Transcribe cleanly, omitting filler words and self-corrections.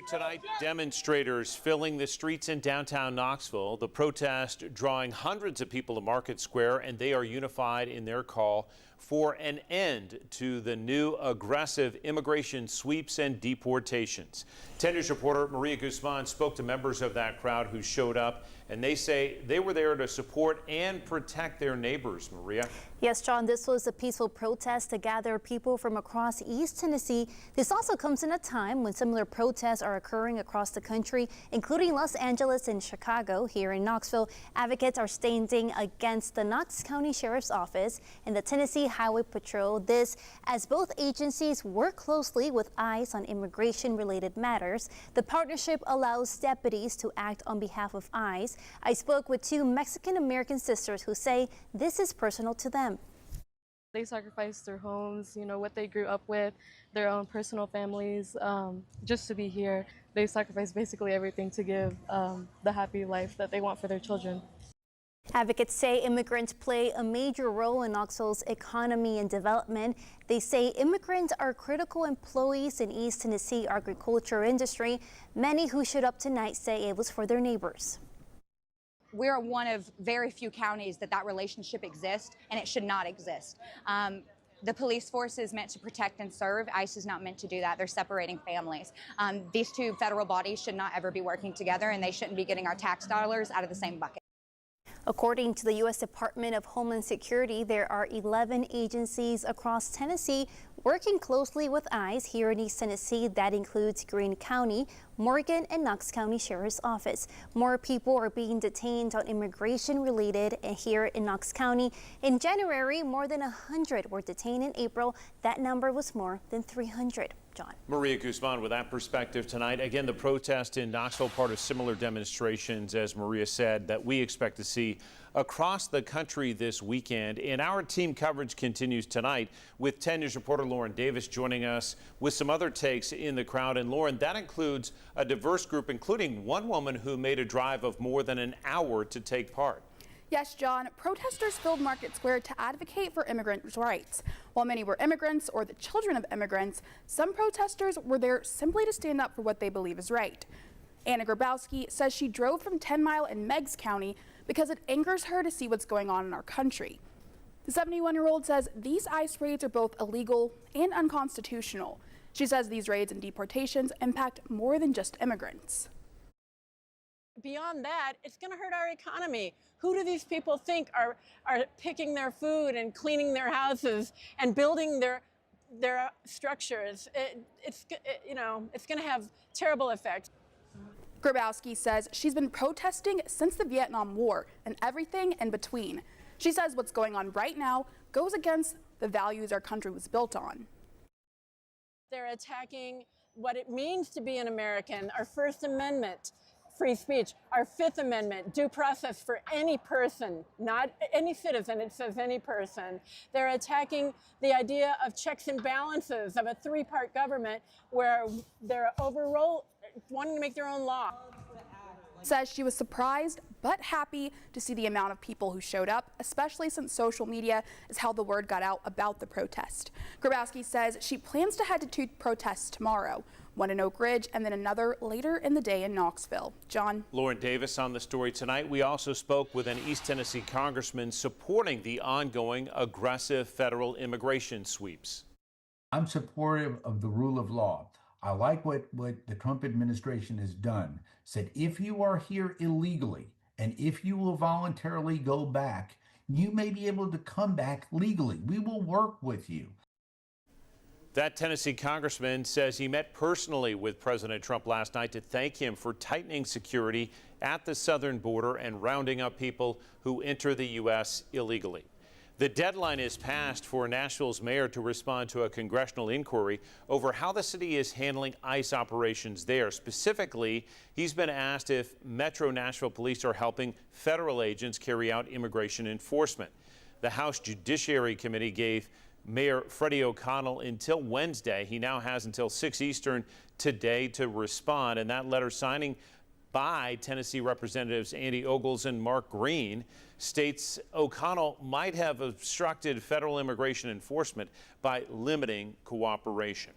tonight, demonstrators filling the streets in downtown Knoxville. The protest drawing hundreds of people to Market Square, and they are unified in their call for an end to the new aggressive immigration sweeps and deportations. 10 News reporter Maria Guzman spoke to members of that crowd who showed up, and they say they were there to support and protect their neighbors. Maria? Yes, John, this was a peaceful protest to gather people from across East Tennessee. This also comes in a time when similar protests are occurring across the country, including Los Angeles and Chicago. Here in Knoxville, advocates are standing against the Knox County Sheriff's Office and the Tennessee Highway Patrol. This as both agencies work closely with ICE on immigration-related matters. The partnership allows deputies to act on behalf of ICE. I spoke with two Mexican-American sisters who say this is personal to them. They sacrificed their homes, what they grew up with, their own personal families, just to be here. They sacrificed basically everything to give the happy life that they want for their children. Advocates say immigrants play a major role in Knoxville's economy and development. They say immigrants are critical employees in East Tennessee agriculture industry. Many who showed up tonight say it was for their neighbors. We're one of very few counties that relationship exists, and it should not exist. The police force is meant to protect and serve. ICE is not meant to do that. They're separating families. These two federal bodies should not ever be working together, and they shouldn't be getting our tax dollars out of the same bucket. According to the U.S. Department of Homeland Security, there are 11 agencies across Tennessee working closely with ICE here in East Tennessee. That includes Greene County, Morgan, and Knox County Sheriff's Office. More people are being detained on immigration-related here in Knox County. In January, more than 100 were detained. In April, that number was more than 300. John. Maria Guzman with that perspective tonight. Again, the protest in Knoxville, part of similar demonstrations, as Maria said, that we expect to see across the country this weekend. And our team coverage continues tonight with 10 News reporter Lauren Davis joining us with some other takes in the crowd. And Lauren, that includes a diverse group, including one woman who made a drive of more than an hour to take part. Yes, John, protesters filled Market Square to advocate for immigrants' rights. While many were immigrants or the children of immigrants, some protesters were there simply to stand up for what they believe is right. Anna Grabowski says she drove from 10 Mile in Meigs County because it angers her to see what's going on in our country. The 71-year-old says these ICE raids are both illegal and unconstitutional. She says these raids and deportations impact more than just immigrants. Beyond that, it's going to hurt our economy. Who do these people think are picking their food and cleaning their houses and building their structures? It's going to have terrible effects. Grabowski says she's been protesting since the Vietnam War and everything in between. She says what's going on right now goes against the values our country was built on. They're attacking what it means to be an American, our First Amendment, free speech, our Fifth Amendment, due process for any person, not any citizen, it says any person. They're attacking the idea of checks and balances of a three-part government where they're wanting to make their own law. Says she was surprised but happy to see the amount of people who showed up, especially since social media is how the word got out about the protest. Grabowski says she plans to head to two protests tomorrow, one in Oak Ridge and then another later in the day in Knoxville. John. Lauren Davis on the story tonight. We also spoke with an East Tennessee congressman supporting the ongoing aggressive federal immigration sweeps. I'm supportive of the rule of law. I like what the Trump administration has done. Said if you are here illegally and if you will voluntarily go back, you may be able to come back legally. We will work with you. That Tennessee congressman says he met personally with President Trump last night to thank him for tightening security at the southern border and rounding up people who enter the U.S. illegally. The deadline is passed for Nashville's mayor to respond to a congressional inquiry over how the city is handling ICE operations there. Specifically, he's been asked if Metro Nashville police are helping federal agents carry out immigration enforcement. The House Judiciary Committee gave Mayor Freddie O'Connell until Wednesday. He now has until 6 Eastern today to respond, and that letter signing by Tennessee Representatives Andy Ogles and Mark Green states O'Connell might have obstructed federal immigration enforcement by limiting cooperation.